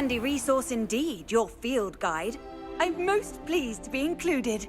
handy resource indeed, your field guide. I'm most pleased to be included.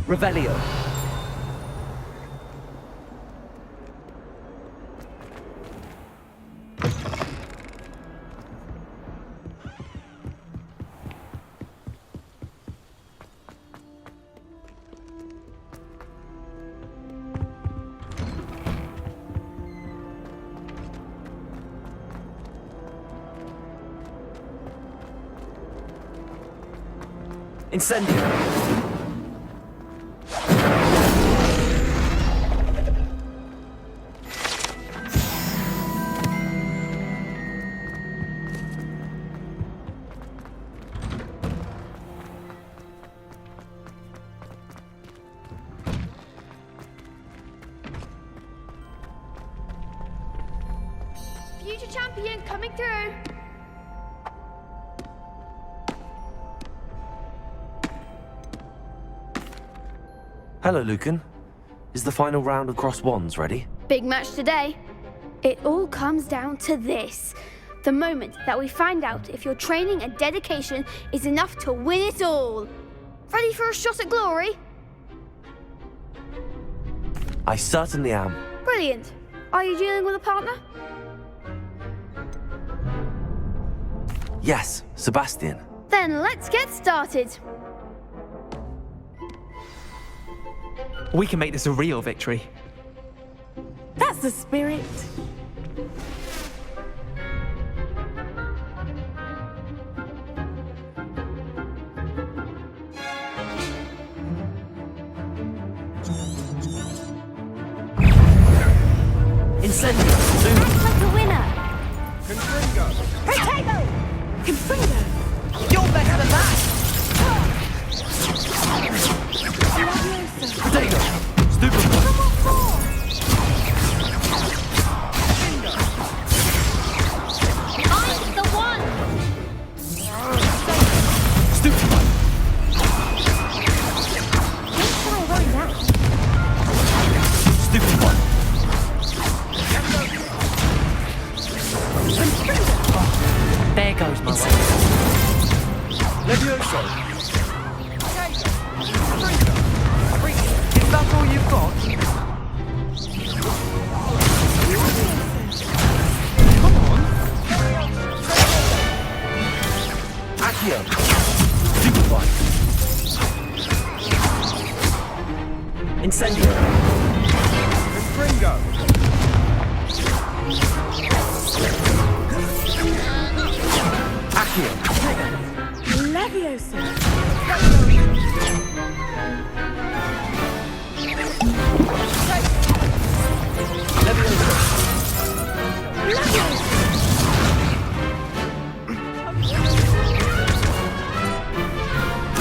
Revelio. Incendio. Future champion coming through. Hello, Lucan. Is the final round of Cross Wands ready? Big match today. It all comes down to this. The moment that we find out if your training and dedication is enough to win it all. Ready for a shot at glory? I certainly am. Brilliant. Are you dealing with a partner? Yes, Sebastian. Then let's get started. We can make this a real victory. That's the spirit. Incendio. Act like a winner. Protego! Confringo! You're better than that! Protego! Stupid. I'm the one. Stupid. Don't try right now. Stupid one. There goes my way. Levioso. Is that all you've got? Come on. Accio. Stupid one. Incendio. Confringo. Accio. Leviosa!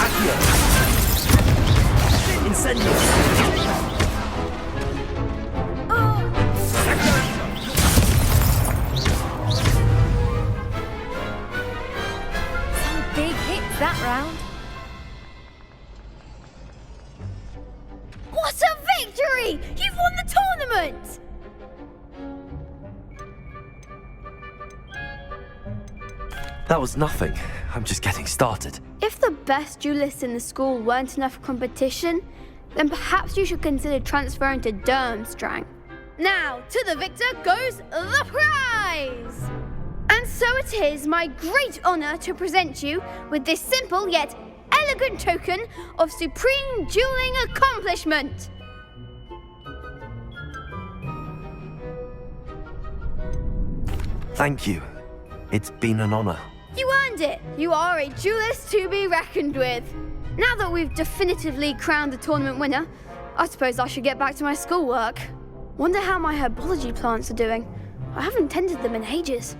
Accio. Incendio. Some big hits that round. What a victory! You've won the tournament! That was nothing. I'm just getting started. If the best duelists in the school weren't enough competition, then perhaps you should consider transferring to Durmstrang. Now, to the victor goes the prize! And so it is my great honor to present you with this simple yet elegant token of supreme dueling accomplishment. Thank you. It's been an honor. You earned it. You are a duelist to be reckoned with. Now that we've definitively crowned the tournament winner, I suppose I should get back to my schoolwork. Wonder how my herbology plants are doing. I haven't tended them in ages.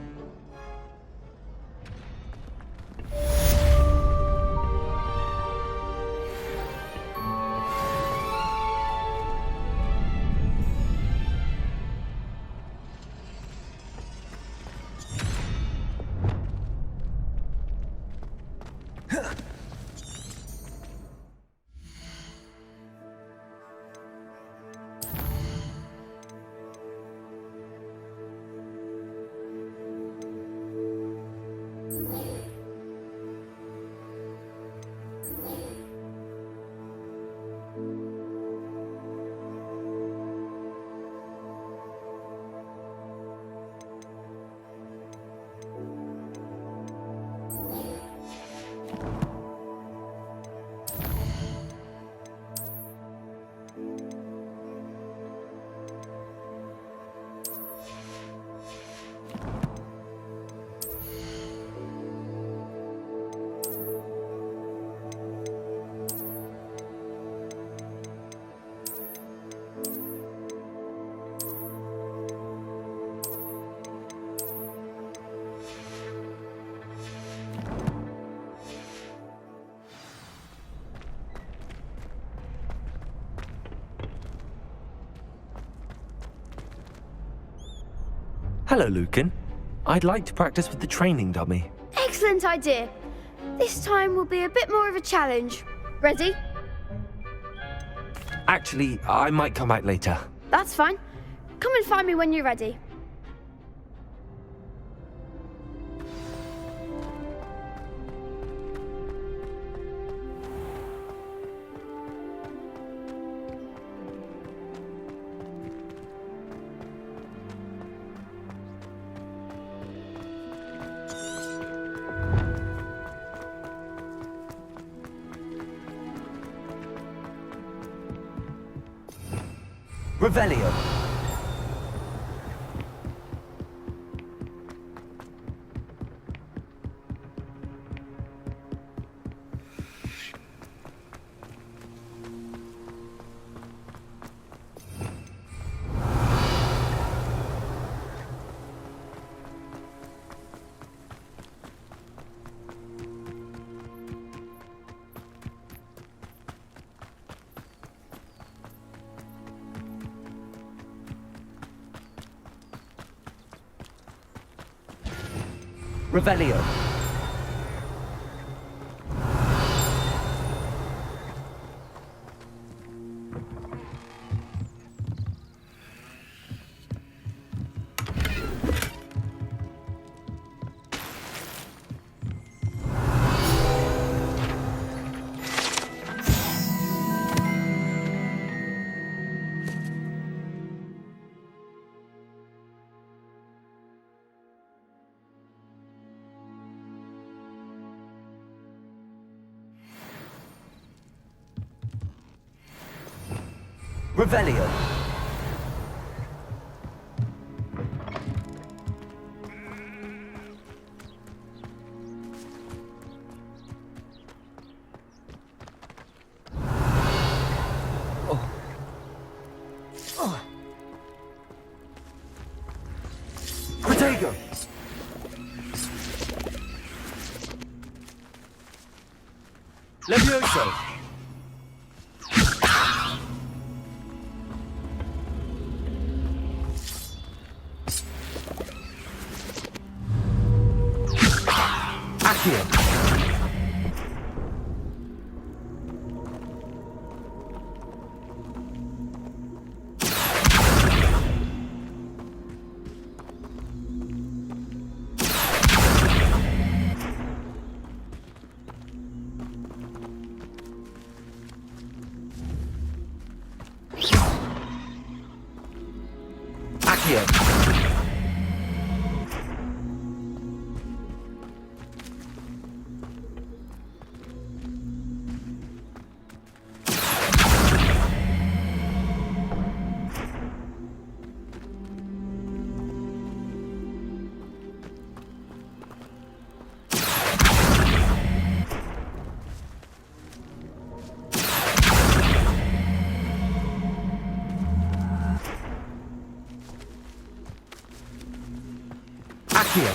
Hello, Lucan. I'd like to practice with the training dummy. Excellent idea. This time will be a bit more of a challenge. Ready? Actually, I might come back later. That's fine. Come and find me when you're ready. Revelio. Revelio. Revelio. Protego. Levioso. Accio. Accio. Accio.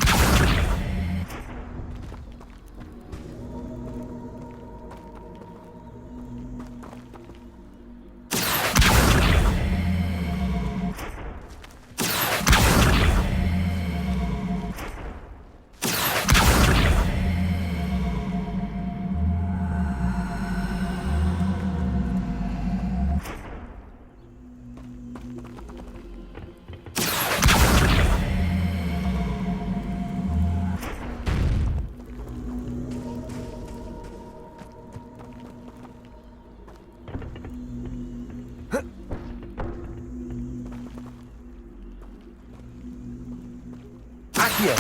Accio.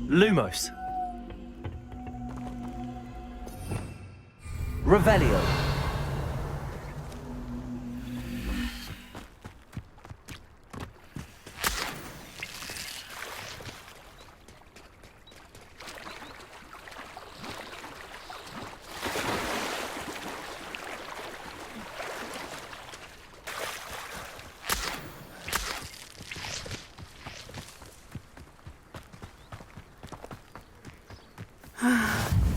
Lumos. Revelio.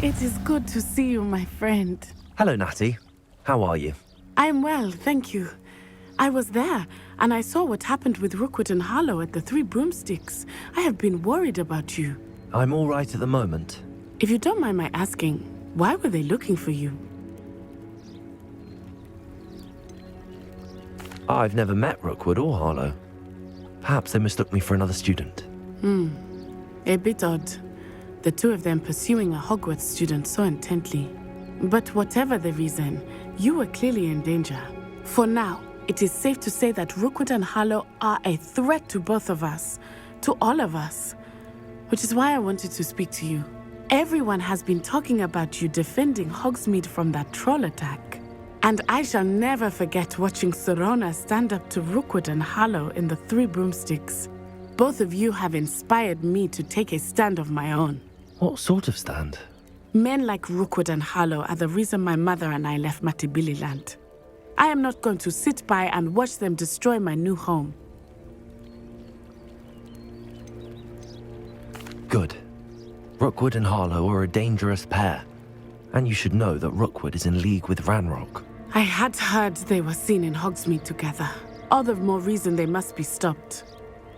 It is good to see you, my friend. Hello, Natty. How are you? I'm well, thank you. I was there, and I saw what happened with Rookwood and Harlow at the Three Broomsticks. I have been worried about you. I'm all right at the moment. If you don't mind my asking, why were they looking for you? I've never met Rookwood or Harlow. Perhaps they mistook me for another student. A bit odd. The two of them pursuing a Hogwarts student so intently. But whatever the reason, you were clearly in danger. For now, it is safe to say that Rookwood and Harlow are a threat to both of us, to all of us. Which is why I wanted to speak to you. Everyone has been talking about you defending Hogsmeade from that troll attack. And I shall never forget watching Serona stand up to Rookwood and Harlow in the Three Broomsticks. Both of you have inspired me to take a stand of my own. What sort of stand? Men like Rookwood and Harlow are the reason my mother and I left Matibili land. I am not going to sit by and watch them destroy my new home. Good. Rookwood and Harlow are a dangerous pair. And you should know that Rookwood is in league with Ranrock. I had heard they were seen in Hogsmeade together. All the more reason they must be stopped.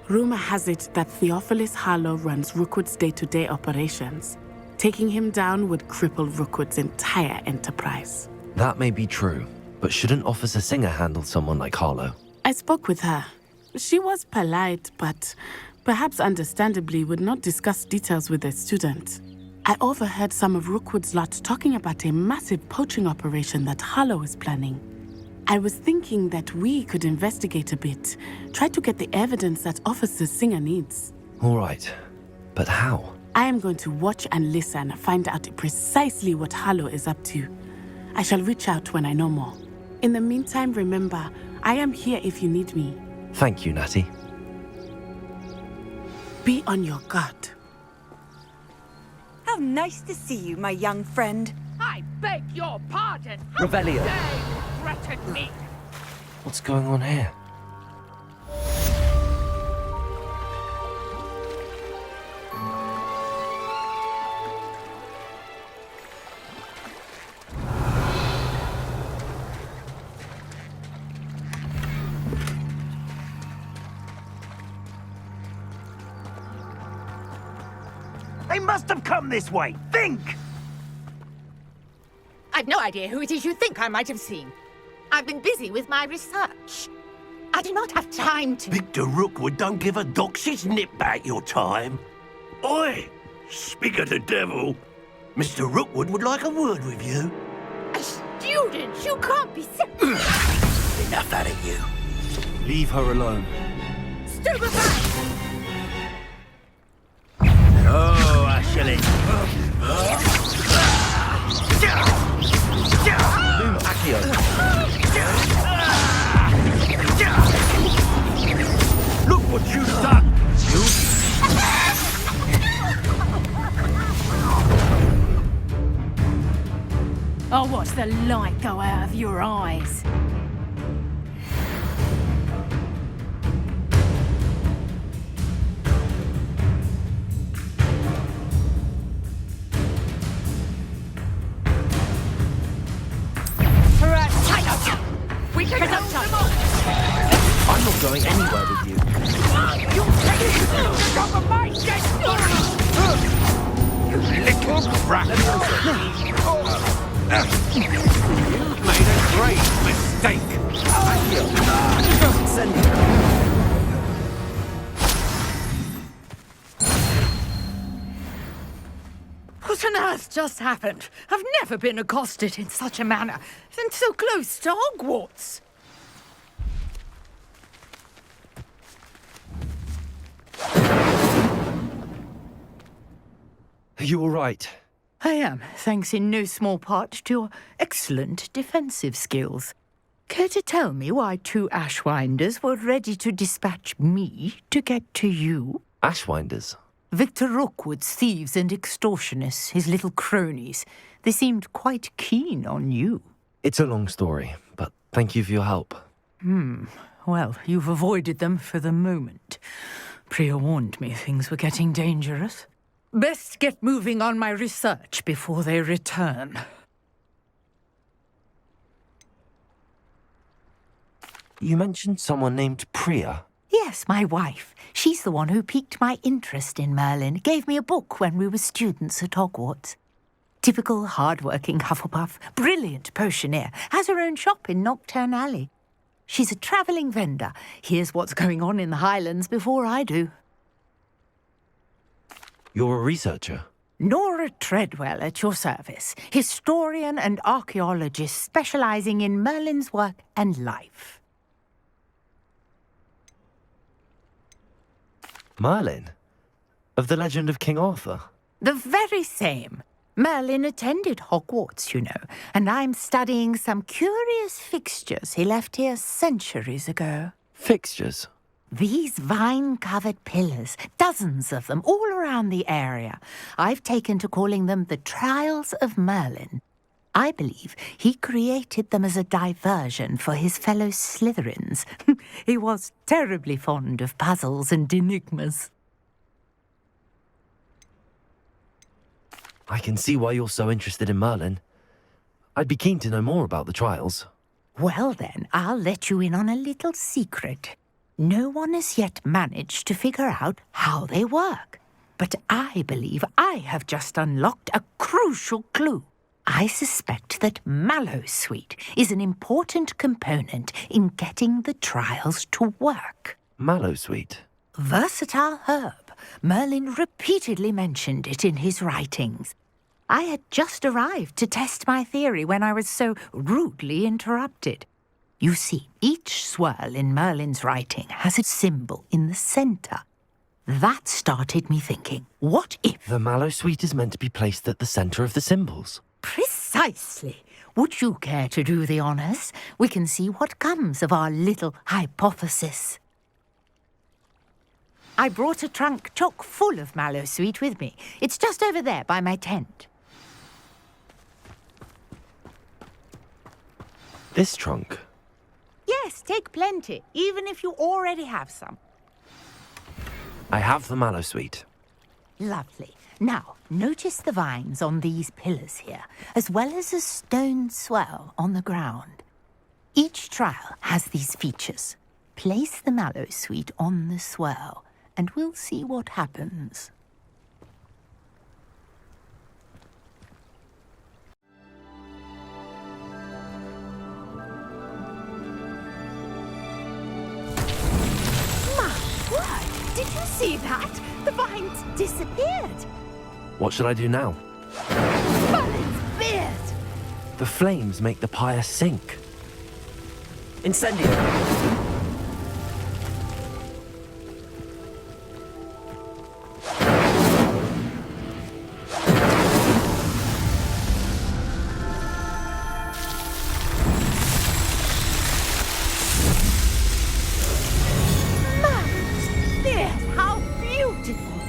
Rumor has it that Theophilus Harlow runs Rookwood's day-to-day operations. Taking him down would cripple Rookwood's entire enterprise. That may be true, but shouldn't Officer Singer handle someone like Harlow? I spoke with her. She was polite, but perhaps understandably would not discuss details with a student. I overheard some of Rookwood's lot talking about a massive poaching operation that Harlow is planning. I was thinking that we could investigate a bit, try to get the evidence that Officer Singer needs. All right, but how? I am going to watch and listen, find out precisely what Harlow is up to. I shall reach out when I know more. In the meantime, remember, I am here if you need me. Thank you, Natty. Be on your guard. How nice to see you, my young friend. I beg your pardon. How Revelio. dare you threaten me? What's going on here? They must have come this way. Think! I've no idea who it is you think I might have seen. I've been busy with my research. I do not have time to... Victor Rookwood don't give a doxy's nip back your time. Oi! Speak of the devil. Mr. Rookwood would like a word with you. A student? You can't be Enough out of you. Leave her alone. stupefied! Oh, Ashley. Accio. Look what you've done, you. I'll watch the light go out of your eyes. We can hold them off! I'm not going anywhere with you. You take it to the top of my chest! You little brat! You've made a great mistake! Send her. What on earth just happened? I've never been accosted in such a manner, and so close to Hogwarts. Are you all right? I am, thanks in no small part to your excellent defensive skills. Care to tell me why 2 Ashwinders were ready to dispatch me to get to you? Ashwinders? Victor Rookwood's thieves and extortionists, his little cronies. They seemed quite keen on you. It's a long story, but thank you for your help. Well, you've avoided them for the moment. Priya warned me things were getting dangerous. Best get moving on my research before they return. You mentioned someone named Priya. Yes, my wife. She's the one who piqued my interest in Merlin. Gave me a book when we were students at Hogwarts. Typical hard-working Hufflepuff, brilliant potioneer, has her own shop in Knockturn Alley. She's a travelling vendor. Hears what's going on in the Highlands before I do. You're a researcher? Nora Treadwell at your service, historian and archaeologist specialising in Merlin's work and life. Merlin? Of the legend of King Arthur? The very same. Merlin attended Hogwarts, you know, and I'm studying some curious fixtures he left here centuries ago. Fixtures? These vine-covered pillars, dozens of them, all around the area. I've taken to calling them the Trials of Merlin. I believe he created them as a diversion for his fellow Slytherins. He was terribly fond of puzzles and enigmas. I can see why you're so interested in Merlin. I'd be keen to know more about the trials. Well then, I'll let you in on a little secret. No one has yet managed to figure out how they work. But I believe I have just unlocked a crucial clue. I suspect that Mallowsweet is an important component in getting the trials to work. Mallowsweet? Versatile herb. Merlin repeatedly mentioned it in his writings. I had just arrived to test my theory when I was so rudely interrupted. You see, each swirl in Merlin's writing has a symbol in the centre. That started me thinking, what if... The Mallowsweet is meant to be placed at the centre of the symbols. Precisely. Would you care to do the honours? We can see what comes of our little hypothesis. I brought a trunk chock full of Mallowsweet with me. It's just over there by my tent. This trunk? Yes, take plenty, even if you already have some. I have the Mallowsweet. Lovely. Now, notice the vines on these pillars here, as well as a stone swell on the ground. Each trial has these features. Place the Mallowsweet on the swell, and we'll see what happens. My word! Did you see that? The vines disappeared. What should I do now? Merlin's beard! The flames make the pyre sink. Incendio! Merlin's beard! How beautiful!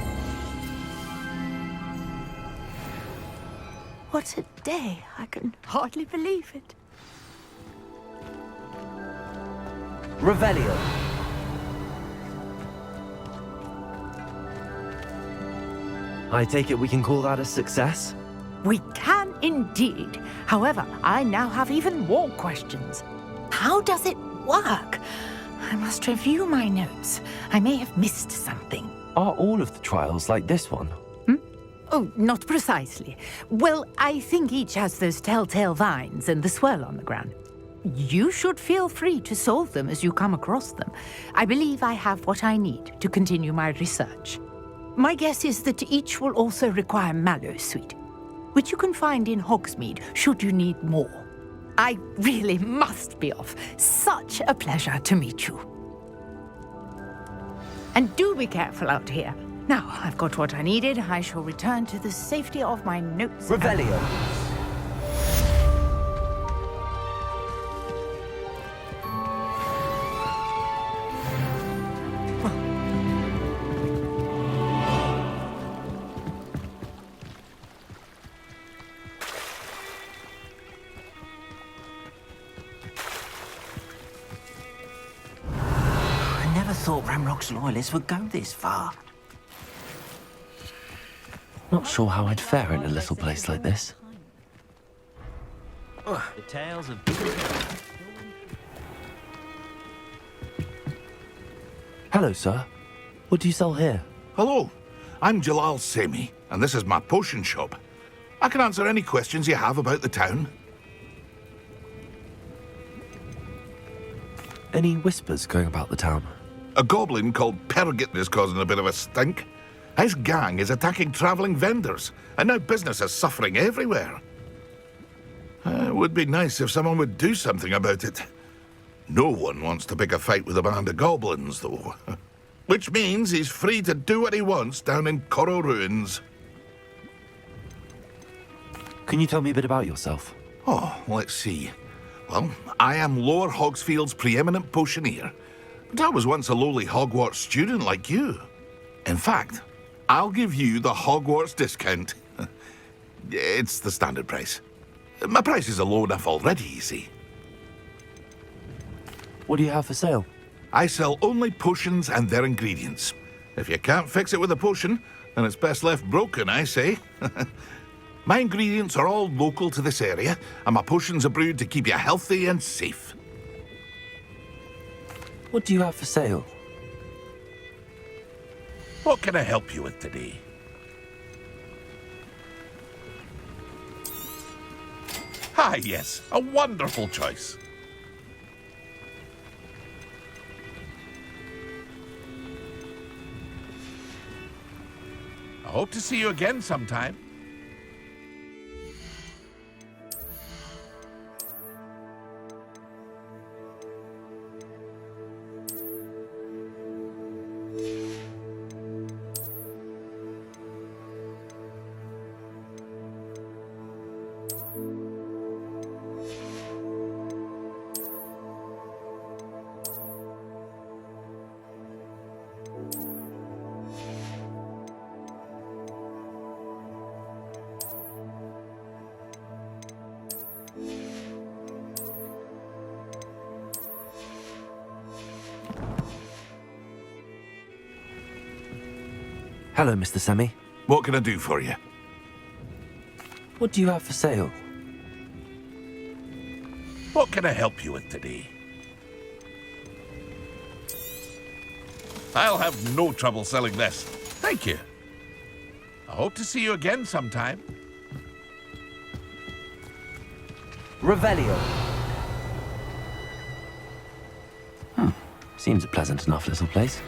What a day! I can hardly believe it. Revelio. I take it we can call that a success? We can indeed. However, I now have even more questions. How does it work? I must review my notes. I may have missed something. Are all of the trials like this one? Oh, not precisely. Well, I think each has those telltale vines and the swirl on the ground. You should feel free to solve them as you come across them. I believe I have what I need to continue my research. My guess is that each will also require mallow sweet, which you can find in Hogsmeade should you need more. I really must be off. Such a pleasure to meet you. And do be careful out here. Now, I've got what I needed. I shall return to the safety of my notes. Revelio. I never thought Ramrock's loyalists would go this far. Not sure how I'd fare in a little place like this. The tales of... Hello, sir. What do you sell here? Hello, I'm Jalal Semi, and this is my potion shop. I can answer any questions you have about the town. Any whispers going about the town? A goblin called Pergit is causing a bit of a stink. His gang is attacking travelling vendors, and now business is suffering everywhere. It would be nice if someone would do something about it. No one wants to pick a fight with a band of goblins, though. Which means he's free to do what he wants down in Coral Ruins. Can you tell me a bit about yourself? Oh, let's see. Well, I am Lower Hogsfield's preeminent potioneer, but I was once a lowly Hogwarts student like you. In fact, I'll give you the Hogwarts discount. It's the standard price. My prices are low enough already, you see. What do you have for sale? I sell only potions and their ingredients. If you can't fix it with a potion, then it's best left broken, I say. My ingredients are all local to this area, and my potions are brewed to keep you healthy and safe. What do you have for sale? What can I help you with today? Ah, yes, a wonderful choice. I hope to see you again sometime. Hello, Mr. Semi. What can I do for you? What do you have for sale? What can I help you with today? I'll have no trouble selling this. Thank you. I hope to see you again sometime. Revelio. Seems a pleasant enough little place.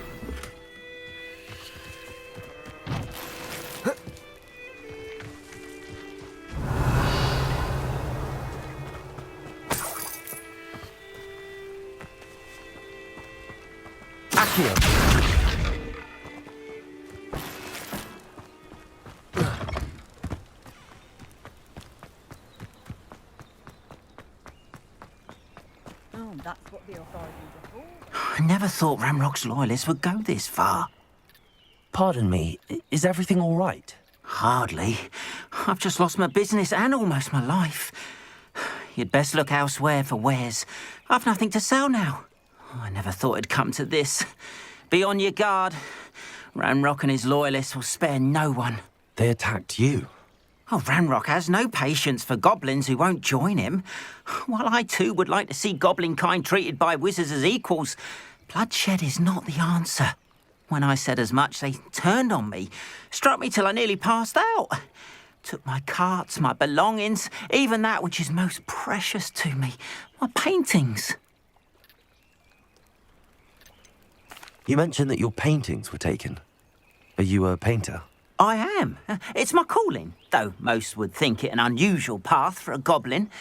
Accio! Oh, that's what the authorities are for. I never thought Ramrock's loyalists would go this far. Pardon me, is everything all right? Hardly. I've just lost my business and almost my life. You'd best look elsewhere for wares. I've nothing to sell now. I never thought it'd come to this. Be on your guard. Ranrock and his loyalists will spare no one. They attacked you. Oh, Ranrock has no patience for goblins who won't join him. While I too would like to see goblin kind treated by wizards as equals, bloodshed is not the answer. When I said as much, they turned on me, struck me till I nearly passed out. Took my carts, my belongings, even that which is most precious to me, my paintings. You mentioned that your paintings were taken. Are you a painter? I am. It's my calling, though most would think it an unusual path for a goblin.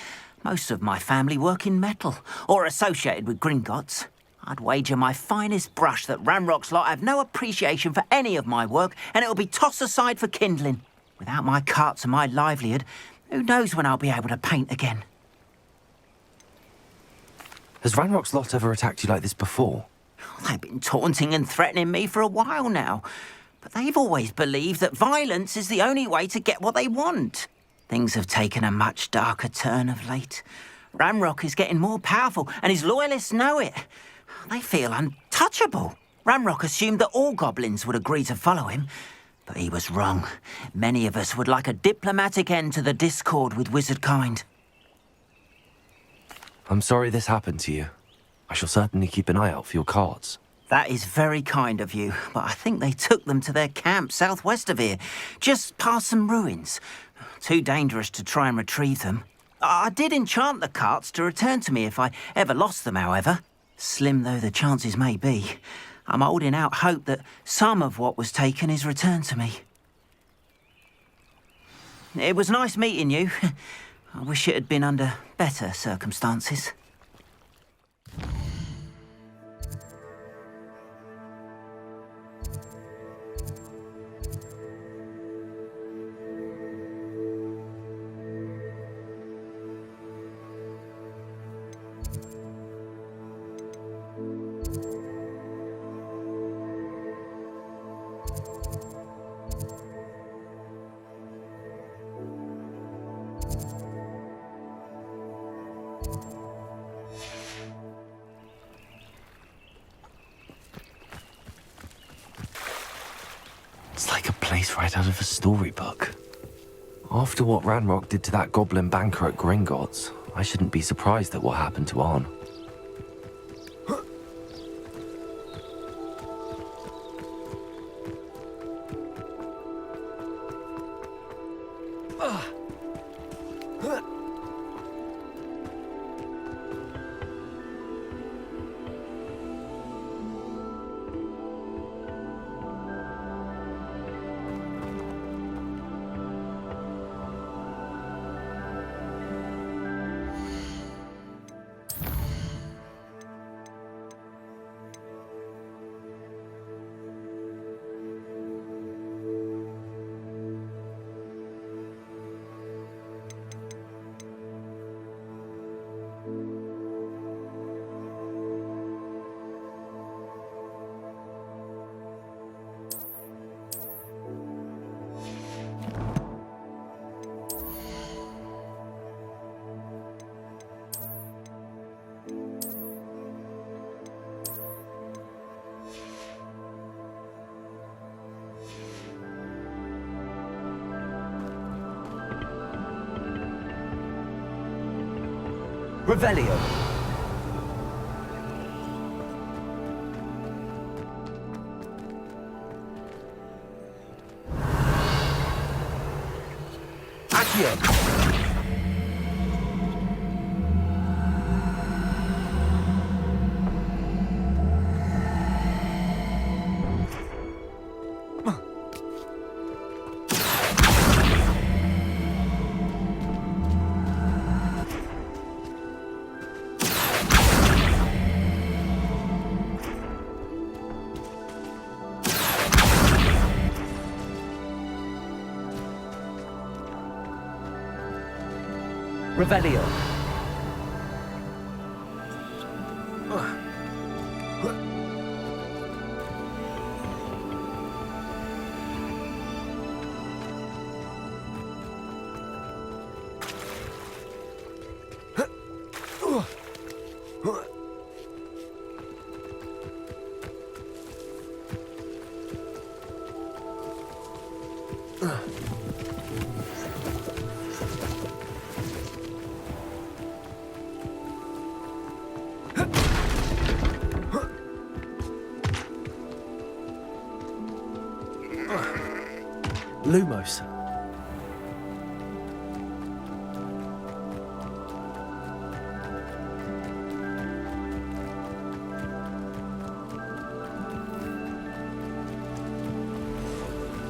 Most of my family work in metal, or associated with Gringotts. I'd wager my finest brush that Ranrock's lot have no appreciation for any of my work, and it'll be tossed aside for kindling. Without my carts and my livelihood, who knows when I'll be able to paint again? Has Ranrock's lot ever attacked you like this before? They've been taunting and threatening me for a while now, but they've always believed that violence is the only way to get what they want. Things have taken a much darker turn of late. Ranrock is getting more powerful, and his loyalists know it. They feel untouchable. Ranrock assumed that all goblins would agree to follow him, but he was wrong. Many of us would like a diplomatic end to the discord with wizard kind. I'm sorry this happened to you. I shall certainly keep an eye out for your cards. That is very kind of you, but I think they took them to their camp southwest of here, just past some ruins. Too dangerous to try and retrieve them. I did enchant the carts to return to me if I ever lost them, however. Slim though the chances may be, I'm holding out hope that some of what was taken is returned to me. It was nice meeting you. I wish it had been under better circumstances. It's like a place right out of a storybook. After what Ranrock did to that goblin banker at Gringotts, I shouldn't be surprised at what happened to Arn. Revelio. Accio. Revelio. Lumos.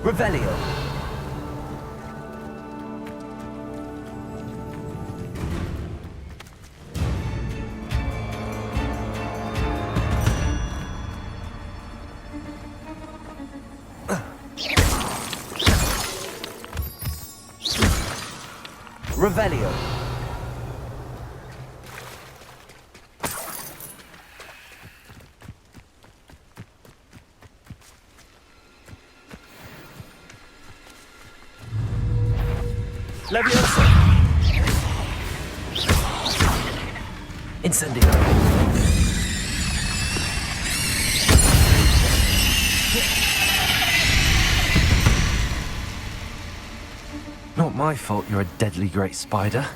Revelio. Revelio. Leviosa. Incendio. Not my fault you're a deadly great spider.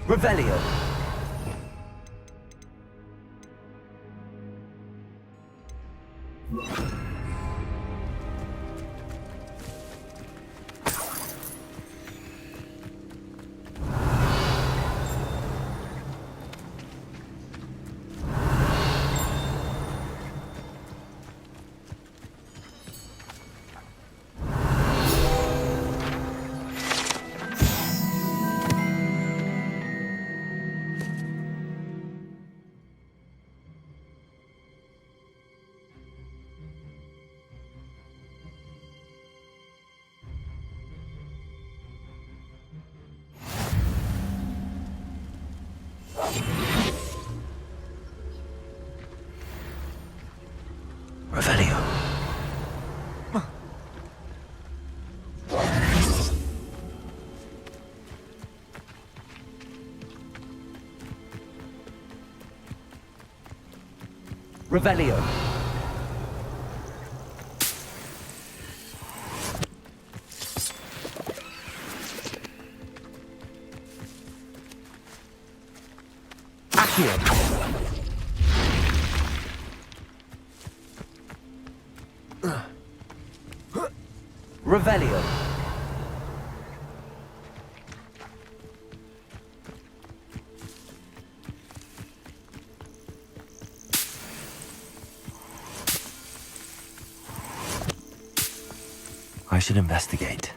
Revelio. Revelio. Revelio. Accio. Revelio. I should investigate.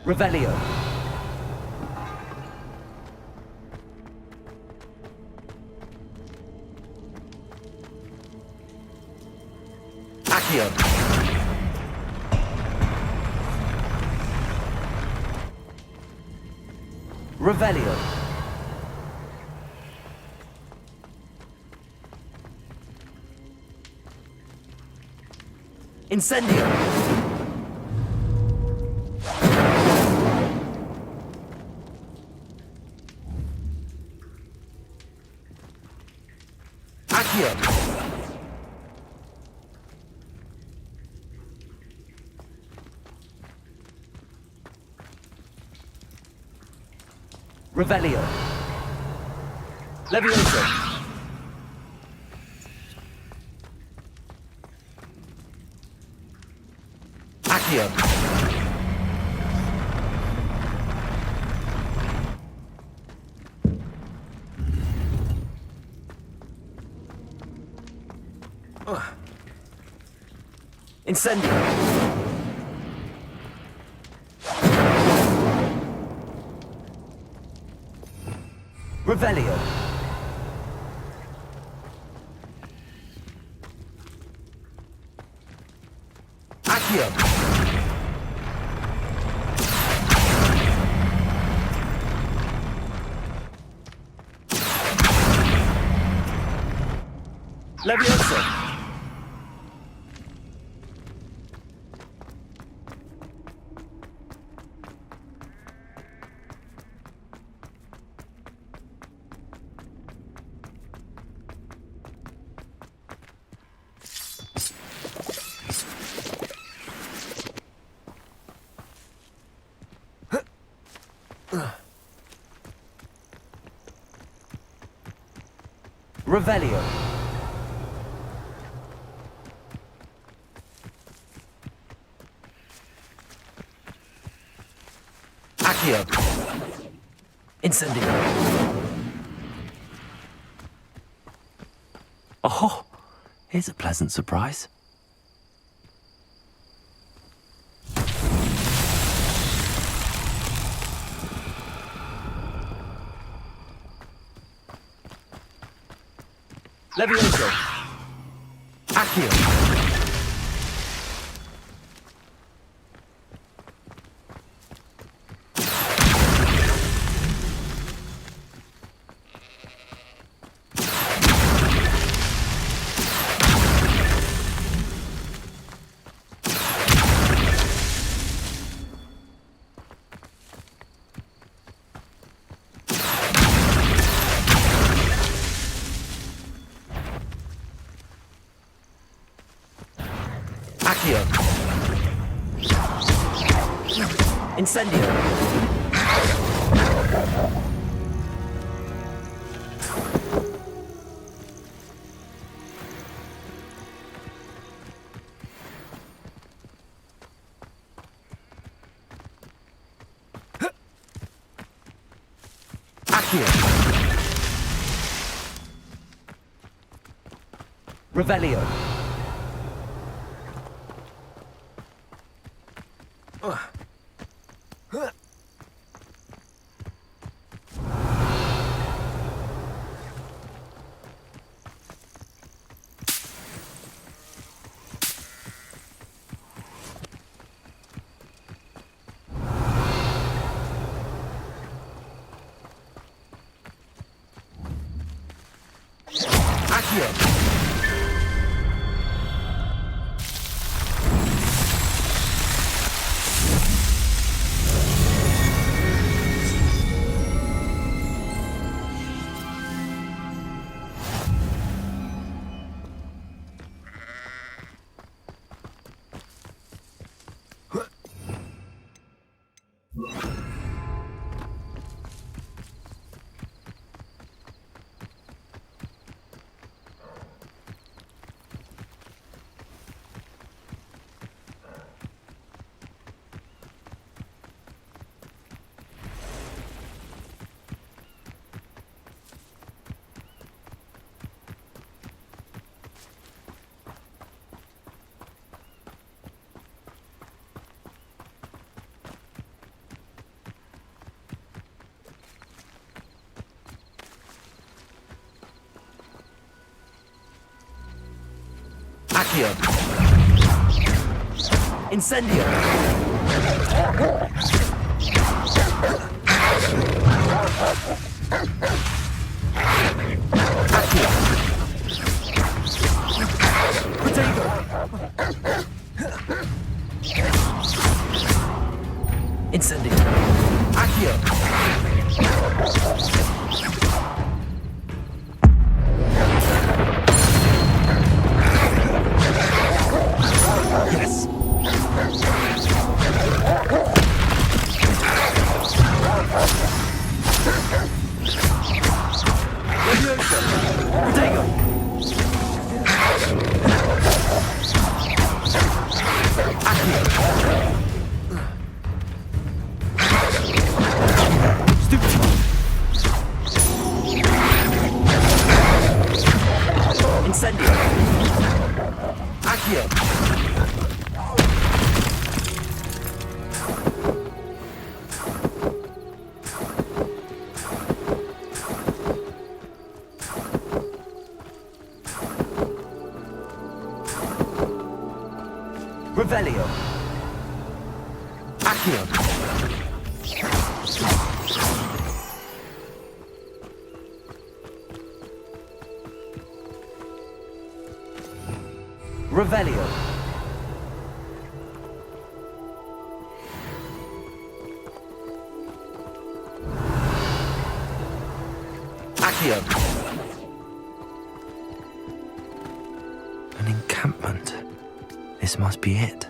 Revelio. Accio. Revelio. Incendio. Revelio. Leviosa. Accio. Incendio. Revelio. Accio. Levioso. Revelio. Accio. Incendio. Oh, here's a pleasant surprise. Levioso. Accio. Accio. Incendio. Accio. Revelio. Accio. Accio. Incendio. Accio. Potato. Incendio. Accio. Yes. Levioso. Potato. Accio. Incendio! Accio! Revelio! Accio! Revelio. Accio. An encampment. This must be it.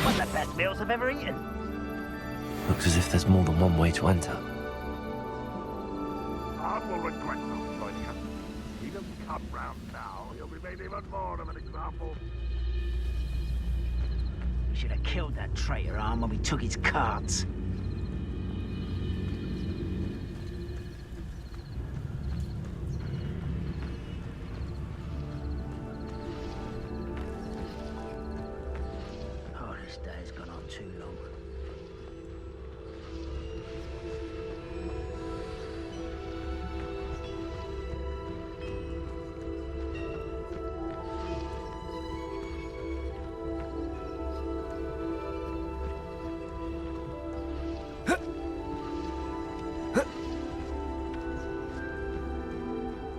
One of the best meals I've ever eaten. Looks as if there's more than one way to enter. I will regret those choices. He doesn't come round now. He'll be made even more of an example. We should have killed that traitor arm when we took his cards. Oh, this day's gone on too long.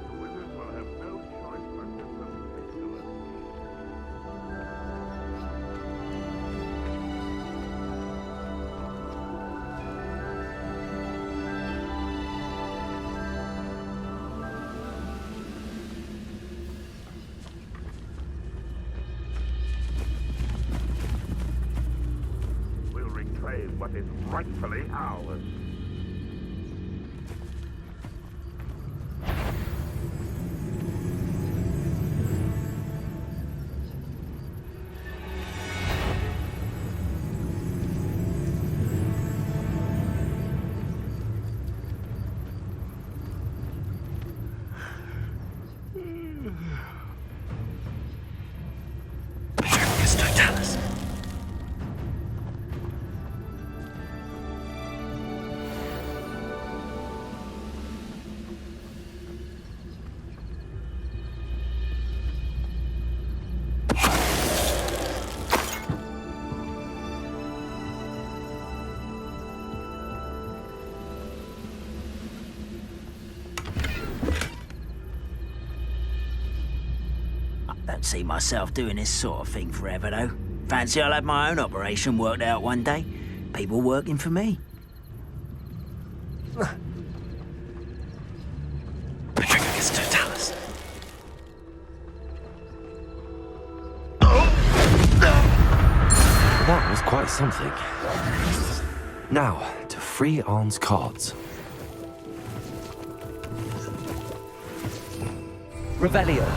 The wizards will have no choice but to submit to us. We'll reclaim what is rightfully ours. Perigus Totalis. Don't see myself doing this sort of thing forever, though. Fancy I'll have my own operation worked out one day. People working for me. Perigus Totalis. That was quite something. Now, to free Arn's cards. Revelio.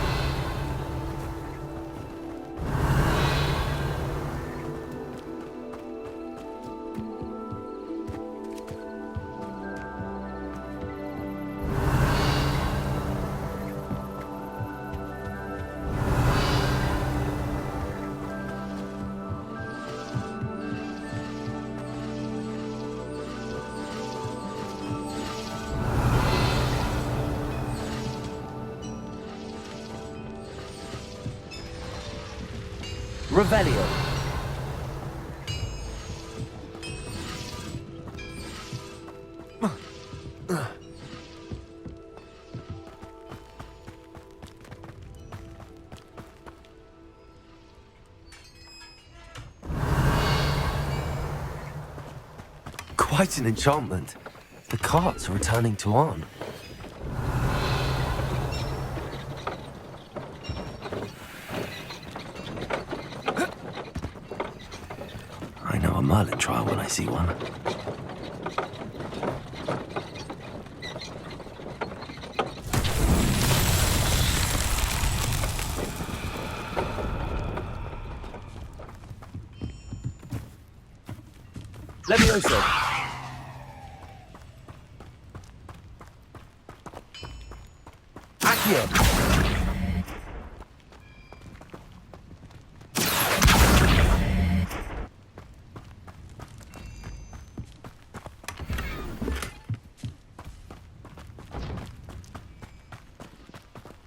Revelio. Quite an enchantment. The carts are returning to Arn. I know a Merlin trial when I see one. Levioso! Accio!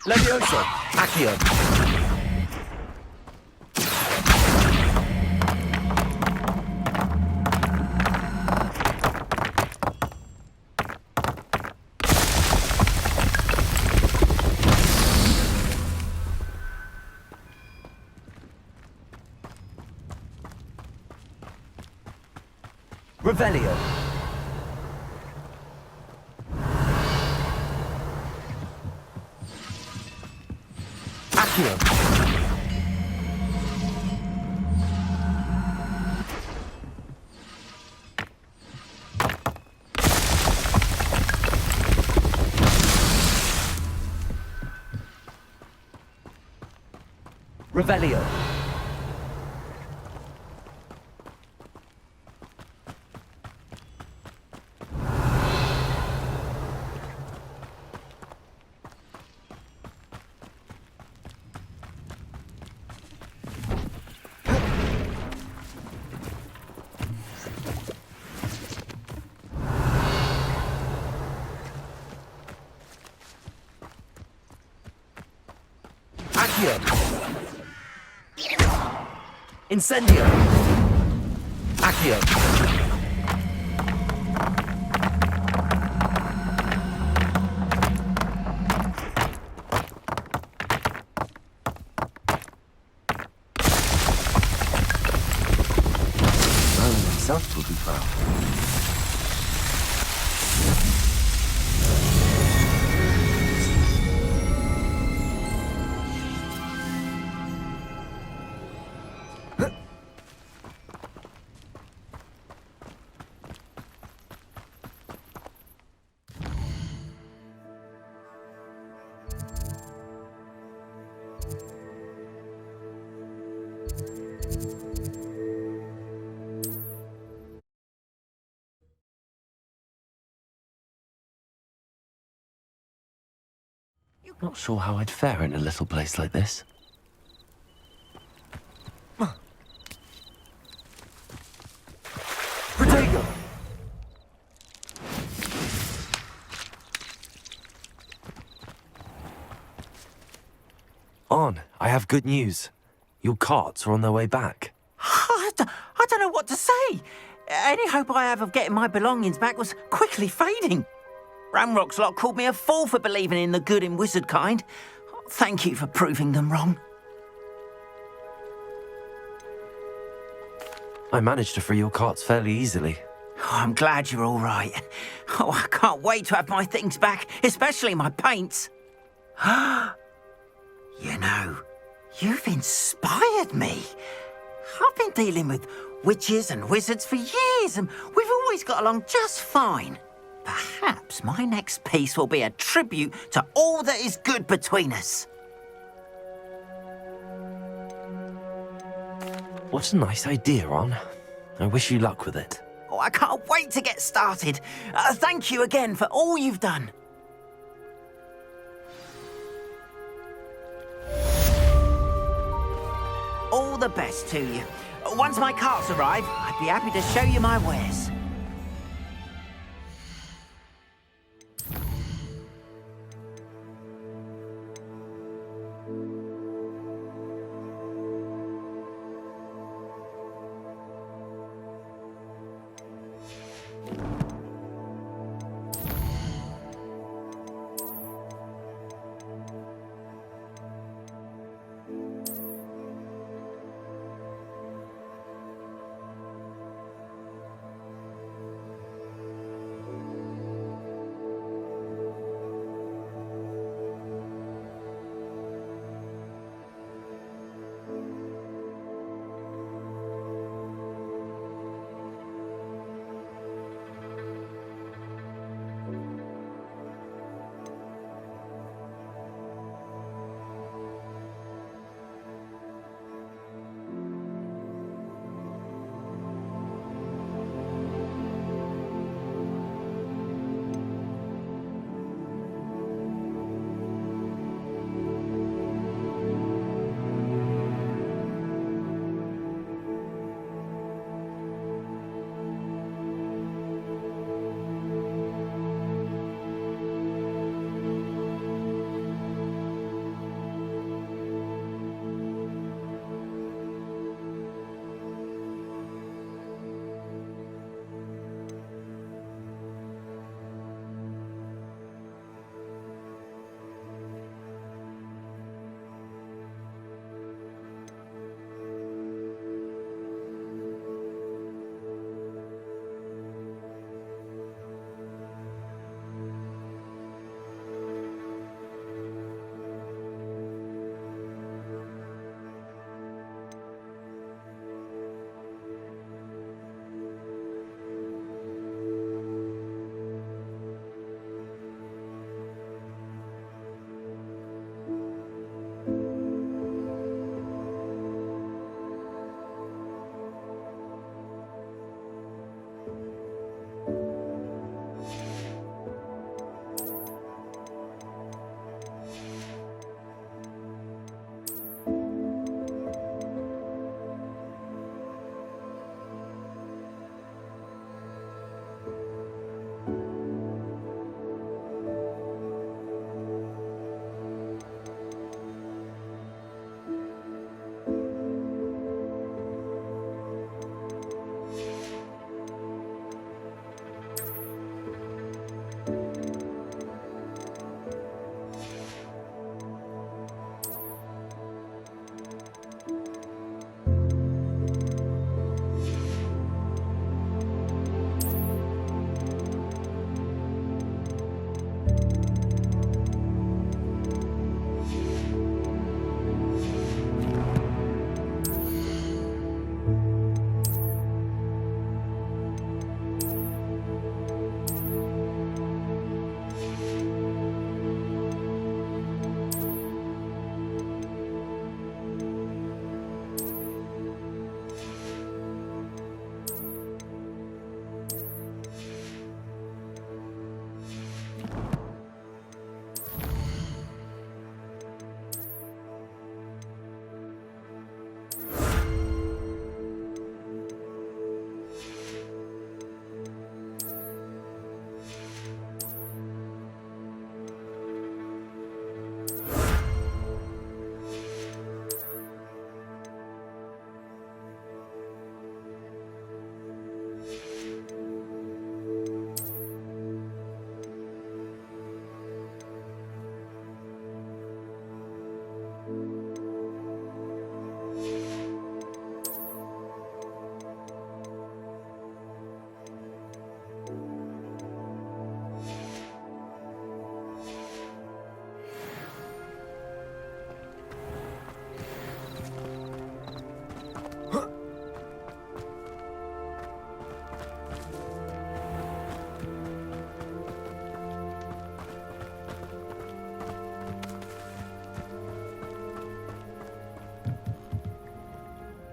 Levioso! Accio! Revelio. Accio. Revelio. Incendio! Accio! Merlin himself will be proud. Not sure how I'd fare in a little place like this. Protego! On, I have good news. Your carts are on their way back. I don't know what to say. Any hope I have of getting my belongings back was quickly fading. Ramrock's lot called me a fool for believing in the good in wizard kind. Thank you for proving them wrong. I managed to free your carts fairly easily. Oh, I'm glad you're all right. Oh, I can't wait to have my things back, especially my paints. You know, you've inspired me. I've been dealing with witches and wizards for years, and we've always got along just fine. Perhaps my next piece will be a tribute to all that is good between us. What a nice idea, Ron. I wish you luck with it. Oh, I can't wait to get started. Thank you again for all you've done. All the best to you. Once my carts arrive, I'd be happy to show you my wares.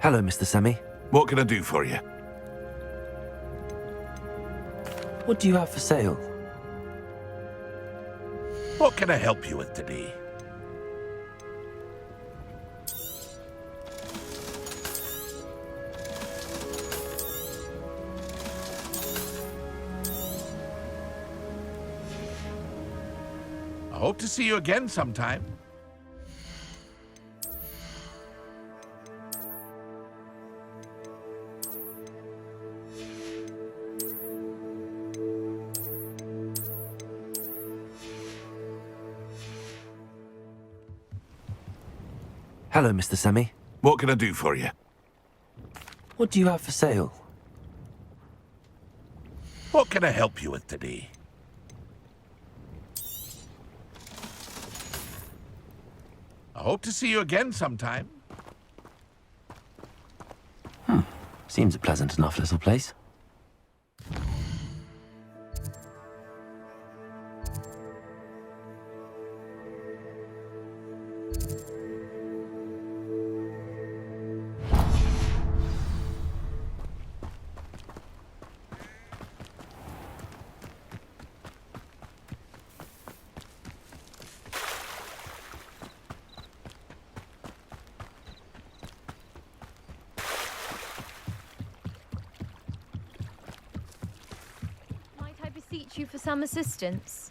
Hello, Mr. Semi. What can I do for you? What do you have for sale? What can I help you with today? I hope to see you again sometime. Hello, Mr. Semi. What can I do for you? What do you have for sale? What can I help you with today? I hope to see you again sometime. Seems a pleasant enough little place. Beseech you for some assistance.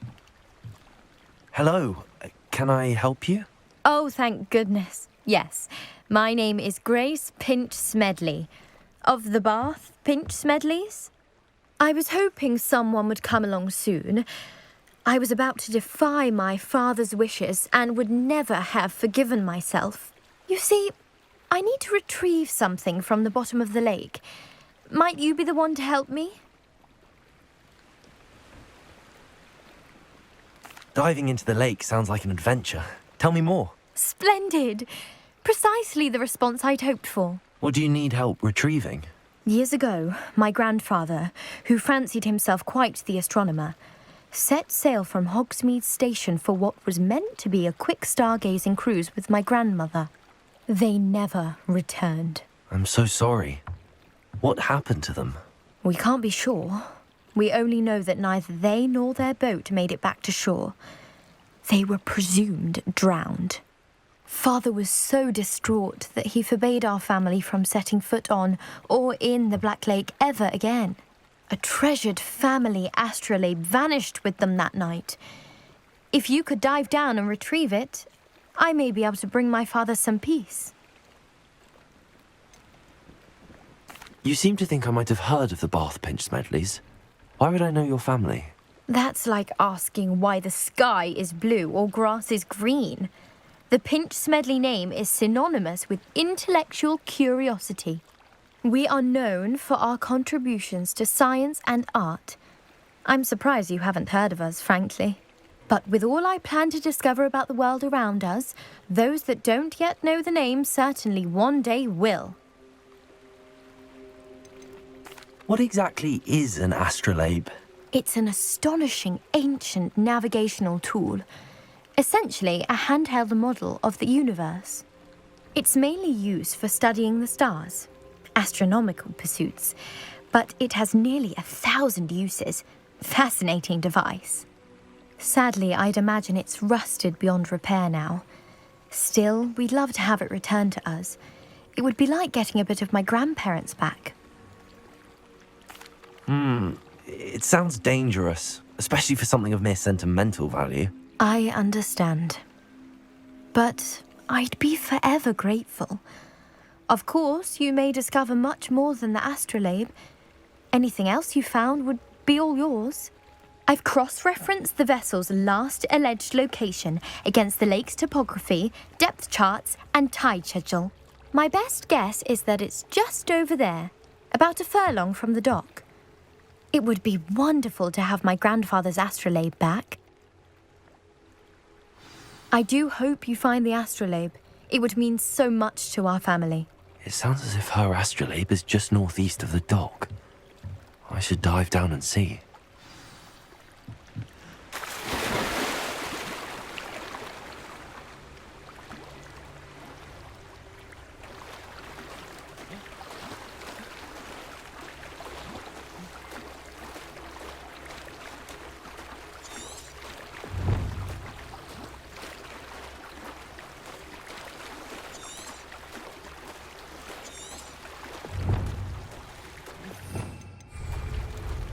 Hello. Can I help you? Oh, thank goodness. Yes. My name is Grace Pinch Smedley. Of the Bath Pinch Smedleys. I was hoping someone would come along soon. I was about to defy my father's wishes and would never have forgiven myself. You see, I need to retrieve something from the bottom of the lake. Might you be the one to help me? Diving into the lake sounds like an adventure. Tell me more. Splendid! Precisely the response I'd hoped for. What do you need help retrieving? Years ago, my grandfather, who fancied himself quite the astronomer, set sail from Hogsmeade Station for what was meant to be a quick stargazing cruise with my grandmother. They never returned. I'm so sorry. What happened to them? We can't be sure. We only know that neither they nor their boat made it back to shore. They were presumed drowned. Father was so distraught that he forbade our family from setting foot on or in the Black Lake ever again. A treasured family astrolabe vanished with them that night. If you could dive down and retrieve it, I may be able to bring my father some peace. You seem to think I might have heard of the Bath Pinch Smedleys. Why would I know your family? That's like asking why the sky is blue or grass is green. The Pinch Smedley name is synonymous with intellectual curiosity. We are known for our contributions to science and art. I'm surprised you haven't heard of us, frankly. But with all I plan to discover about the world around us, those that don't yet know the name certainly one day will. What exactly is an astrolabe? It's an astonishing ancient navigational tool. Essentially, a handheld model of the universe. It's mainly used for studying the stars, astronomical pursuits, but it has nearly 1,000 uses. Fascinating device. Sadly, I'd imagine it's rusted beyond repair now. Still, we'd love to have it returned to us. It would be like getting a bit of my grandparents back. It sounds dangerous, especially for something of mere sentimental value. I understand. But I'd be forever grateful. Of course, you may discover much more than the astrolabe. Anything else you found would be all yours. I've cross-referenced the vessel's last alleged location against the lake's topography, depth charts, and tide schedule. My best guess is that it's just over there, about a furlong from the dock. It would be wonderful to have my grandfather's astrolabe back. I do hope you find the astrolabe. It would mean so much to our family. It sounds as if her astrolabe is just northeast of the dock. I should dive down and see.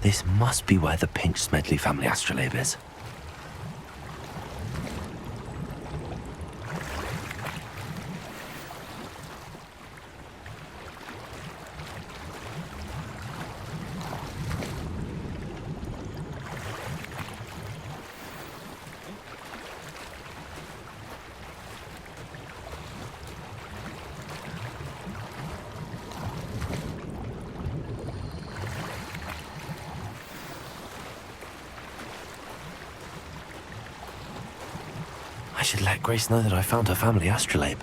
This must be where the Pinch Smedley family astrolabe is. I should let Grace know that I found her family astrolabe.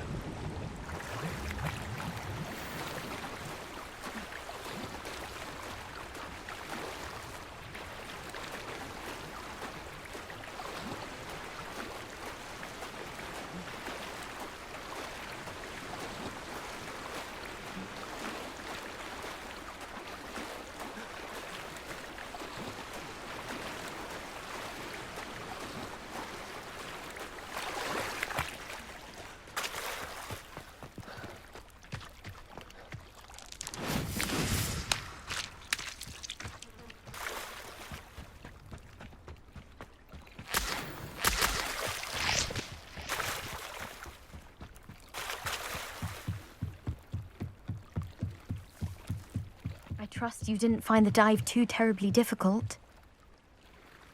I trust you didn't find the dive too terribly difficult.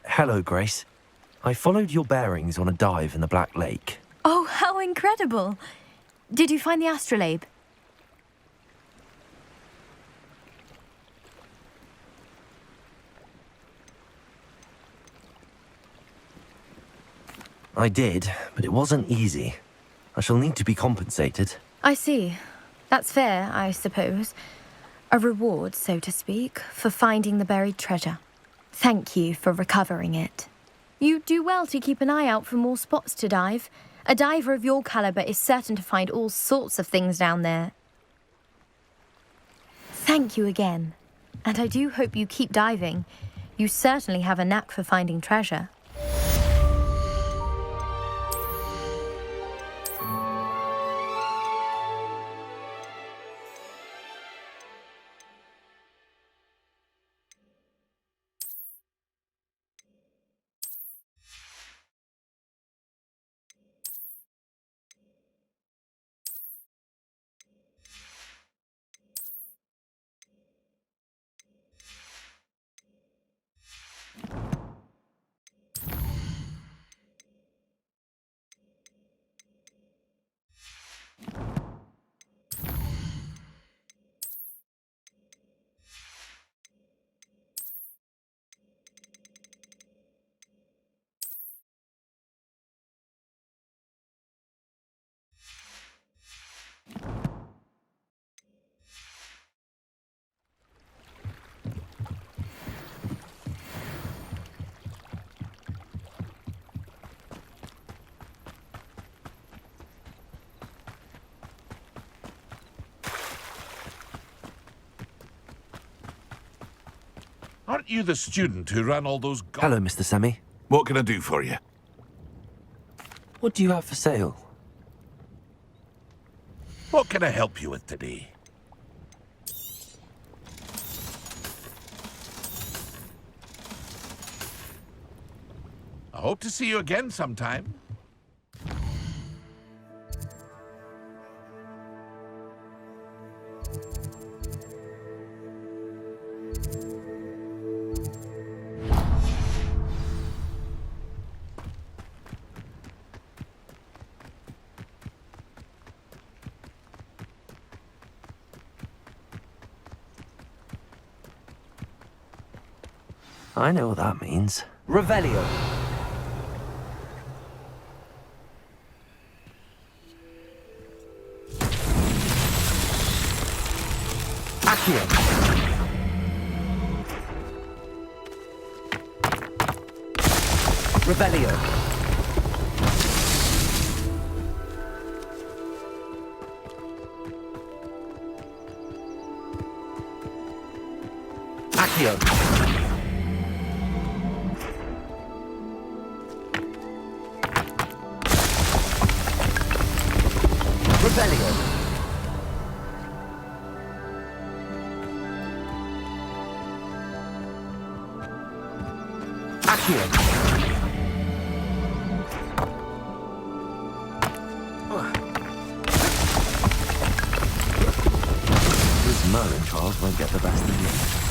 Hello, Grace. I followed your bearings on a dive in the Black Lake. Oh, how incredible! Did you find the astrolabe? I did, but it wasn't easy. I shall need to be compensated. I see. That's fair, I suppose. A reward, so to speak, for finding the buried treasure. Thank you for recovering it. You do well to keep an eye out for more spots to dive. A diver of your caliber is certain to find all sorts of things down there. Thank you again. And I do hope you keep diving. You certainly have a knack for finding treasure. Aren't you the student who ran all those... Hello, Mr. Semi. What can I do for you? What do you have for sale? What can I help you with today? I hope to see you again sometime. I know what that means. Revelio. Accio. Revelio. Accio. Revelio. Accio. These Merlin trials won't get the best of you.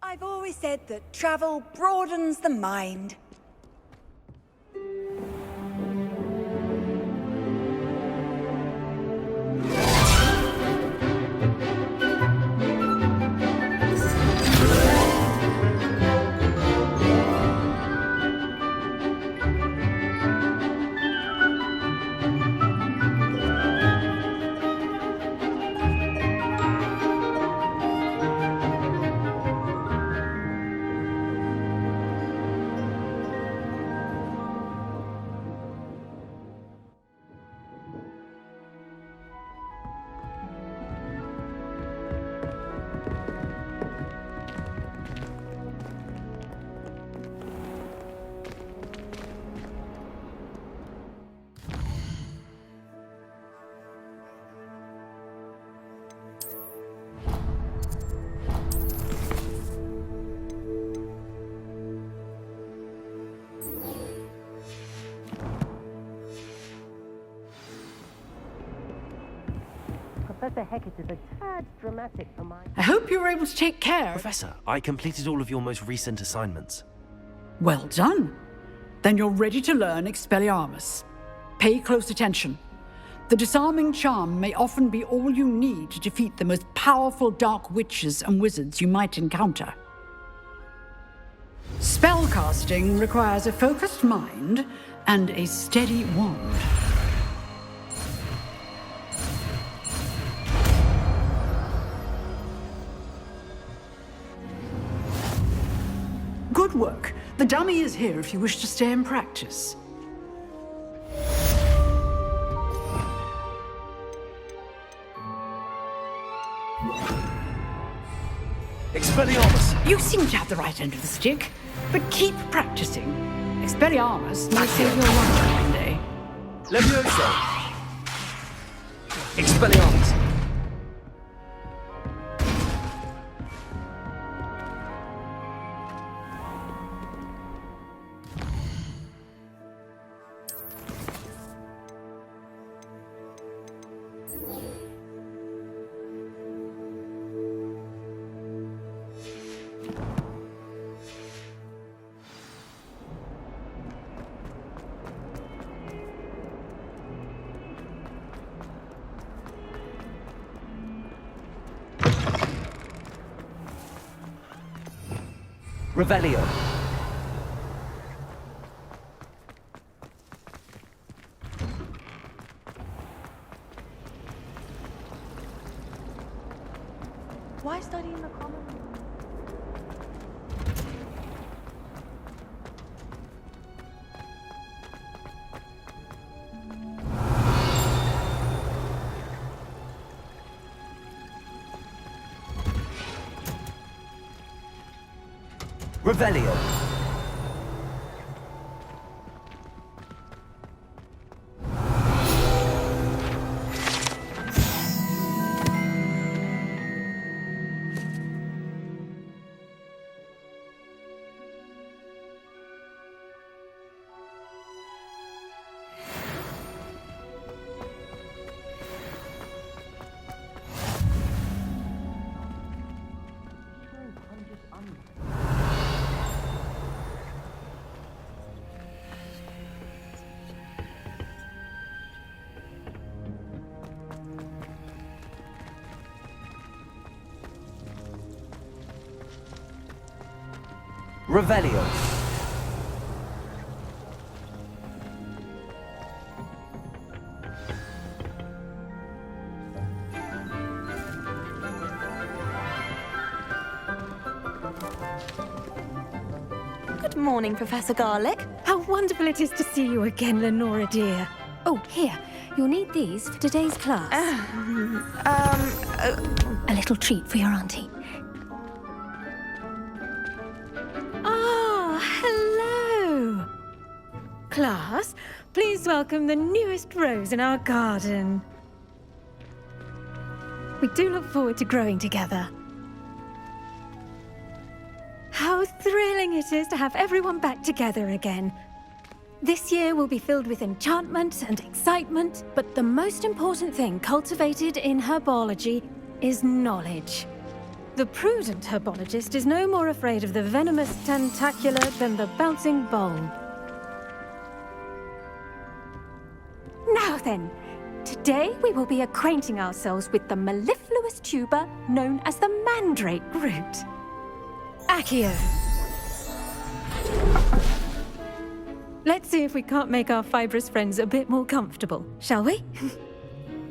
I've always said that travel broadens the mind. Professor Hecat is a tad dramatic for my... I hope you were able to take care. Professor, I completed all of your most recent assignments. Well done. Then you're ready to learn Expelliarmus. Pay close attention. The disarming charm may often be all you need to defeat the most powerful dark witches and wizards you might encounter. Spellcasting requires a focused mind and a steady wand. Good work. The dummy is here if you wish to stay and practice. Expelliarmus! You seem to have the right end of the stick, but keep practicing. Expelliarmus may save your life one day. Levioso! Expelliarmus! Revelio. Why study in the common? Revelio. Revelio. Good morning, Professor Garlic. How wonderful it is to see you again, Lenora dear. Oh, here. You'll need these for today's class. A little treat for your auntie. Ah, hello. Class, please welcome the newest rose in our garden. We do look forward to growing together. How thrilling it is to have everyone back together again. This year will be filled with enchantment and excitement, but the most important thing cultivated in herbology is knowledge. The prudent herbologist is no more afraid of the venomous tentacula than the bouncing bulb. Now then, today we will be acquainting ourselves with the mellifluous tuber known as the mandrake root. Accio. Let's see if we can't make our fibrous friends a bit more comfortable, shall we?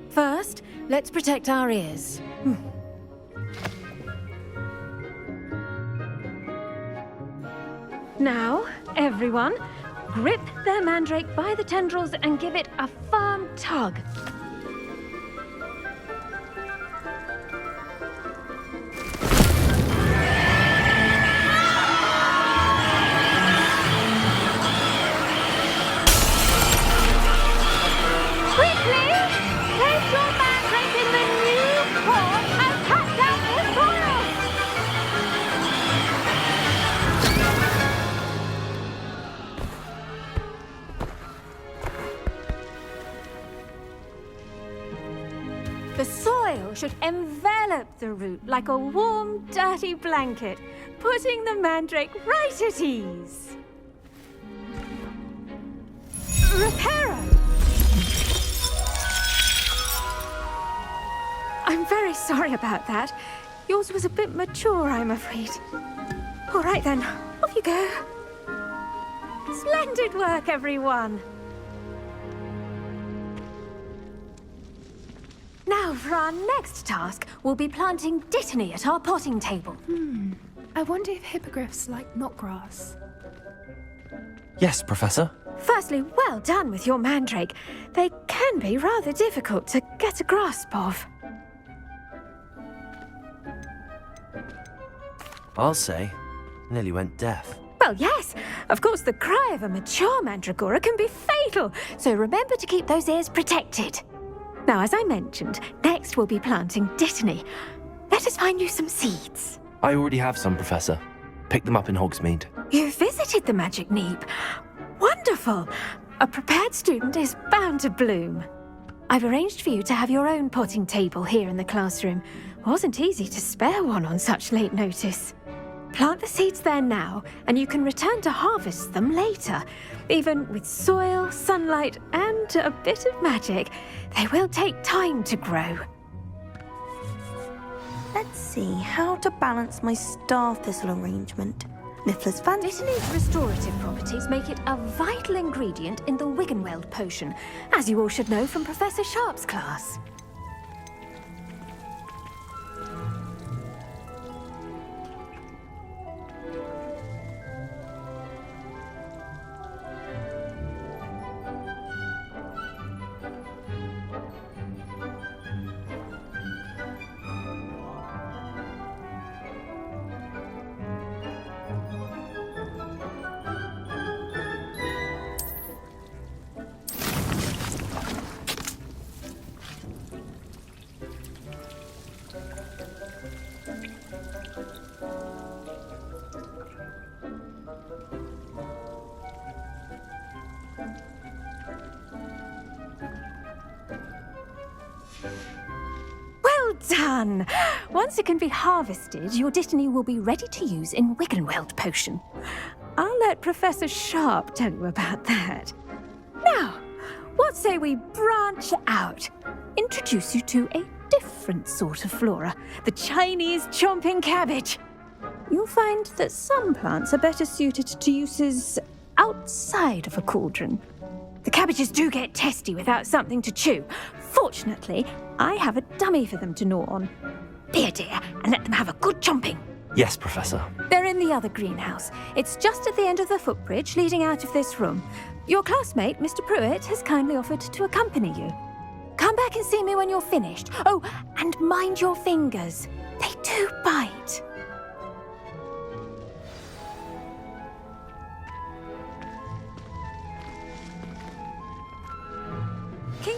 First, let's protect our ears. Now, everyone, grip their mandrake by the tendrils and give it a firm tug. The soil should envelop the root like a warm, dirty blanket, putting the mandrake right at ease. Reparo! I'm very sorry about that. Yours was a bit mature, I'm afraid. All right then, off you go. Splendid work, everyone. Now, for our next task, we'll be planting dittany at our potting table. I wonder if hippogriffs like knotgrass. Yes, Professor. Firstly, well done with your mandrake. They can be rather difficult to get a grasp of. I'll say, nearly went deaf. Well, yes. Of course, the cry of a mature mandragora can be fatal, so remember to keep those ears protected. Now, as I mentioned, next we'll be planting dittany. Let us find you some seeds. I already have some, Professor. Picked them up in Hogsmeade. You visited the Magic Neep. Wonderful! A prepared student is bound to bloom. I've arranged for you to have your own potting table here in the classroom. Wasn't easy to spare one on such late notice. Plant the seeds there now, and you can return to harvest them later. Even with soil, sunlight, and a bit of magic, they will take time to grow. Let's see how to balance my star thistle arrangement. Niffler's fancy. Dittany's restorative properties make it a vital ingredient in the Wiggenweld potion, as you all should know from Professor Sharp's class. Well done! Once it can be harvested, your dittany will be ready to use in Wiggenweld potion. I'll let Professor Sharp tell you about that. Now, what say we branch out? Introduce you to a different sort of flora, the Chinese chomping cabbage. you'll find that some plants are better suited to uses outside of a cauldron. The cabbages do get testy without something to chew. Fortunately, I have a dummy for them to gnaw on. Be a dear and let them have a good chomping. Yes, Professor. They're in the other greenhouse. It's just at the end of the footbridge leading out of this room. Your classmate, Mr. Pruitt, has kindly offered to accompany you. Come back and see me when you're finished. Oh, and mind your fingers. They do bite.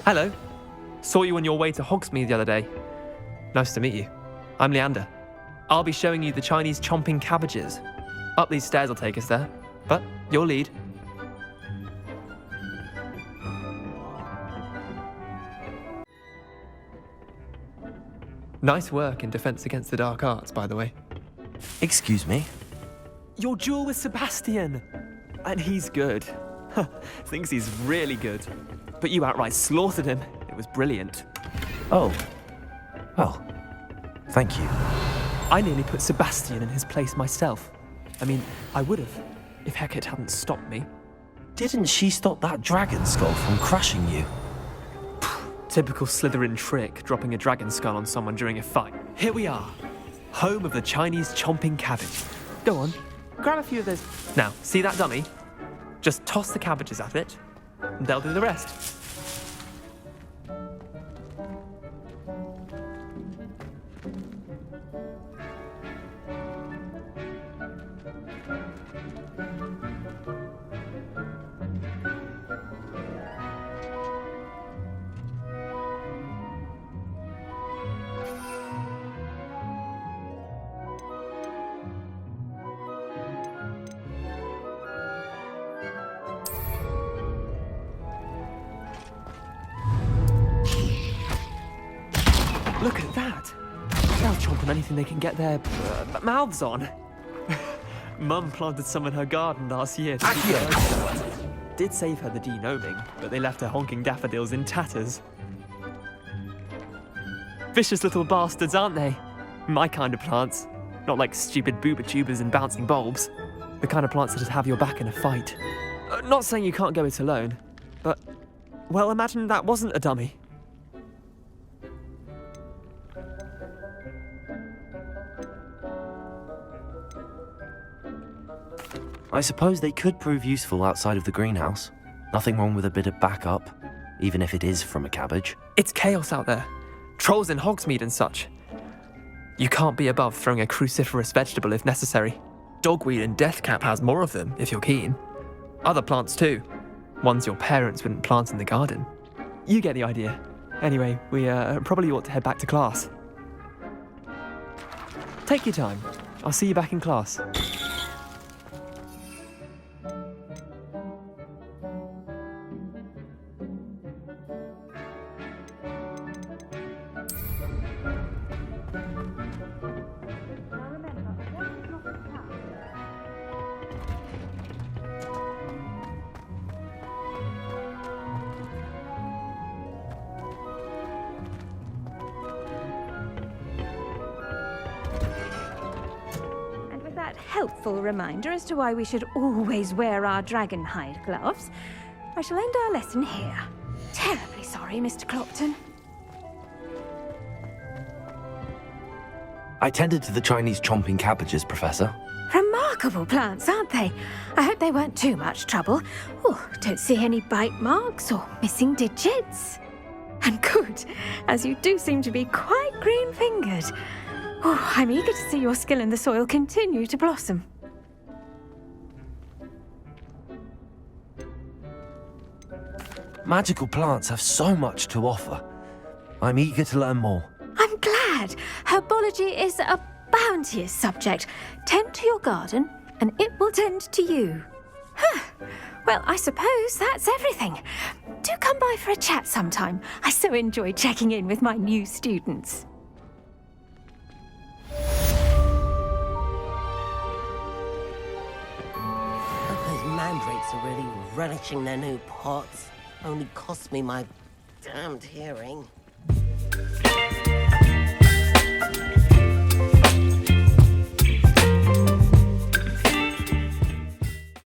Hello. Saw you on your way to Hogsmeade the other day. Nice to meet you. I'm Leander. I'll be showing you the Chinese chomping cabbages. Up these stairs will take us there, but your lead. Nice work in Defense Against the Dark Arts, by the way. Excuse me? Your duel with Sebastian! And he's good. Thinks he's really good. But you outright slaughtered him. It was brilliant. Oh. Well, thank you. I nearly put Sebastian in his place myself. I mean, I would have, if Hecate hadn't stopped me. Didn't she stop that dragon skull from crushing you? Typical Slytherin trick, dropping a dragon skull on someone during a fight. Here we are, home of the Chinese chomping cabbage. Go on, grab a few of those. Now, see that dummy? Just toss the cabbages at it, and they'll do the rest. Look at that! They'll chomp on anything they can get their mouths on. Mum planted some in her garden last year to keep her. Did save her the denoming, but they left her honking daffodils in tatters. Vicious little bastards, aren't they? My kind of plants. Not like stupid booba tubers and bouncing bulbs. The kind of plants that'd have your back in a fight. Not saying you can't go it alone, but, well, imagine that wasn't a dummy. I suppose they could prove useful outside of the greenhouse. Nothing wrong with a bit of backup, even if it is from a cabbage. It's chaos out there. Trolls in Hogsmeade and such. You can't be above throwing a cruciferous vegetable if necessary. Dogweed and deathcap has more of them, if you're keen. Other plants too. Ones your parents wouldn't plant in the garden. You get the idea. Anyway, we probably ought to head back to class. Take your time. I'll see you back in class. Helpful reminder as to why we should always wear our dragon hide gloves, I shall end our lesson here. Terribly sorry, Mr. Clopton. I tended to the Chinese chomping cabbages, Professor. Remarkable plants, aren't they? I hope they weren't too much trouble. Oh, don't see any bite marks or missing digits. And good, as you do seem to be quite green-fingered. Oh, I'm eager to see your skill in the soil continue to blossom. Magical plants have so much to offer. I'm eager to learn more. I'm glad. Herbology is a bounteous subject. Tend to your garden, and it will tend to you. Huh. Well, I suppose that's everything. Do come by for a chat sometime. I so enjoy checking in with my new students. Mandrakes are really relishing their new pots. Only cost me my damned hearing.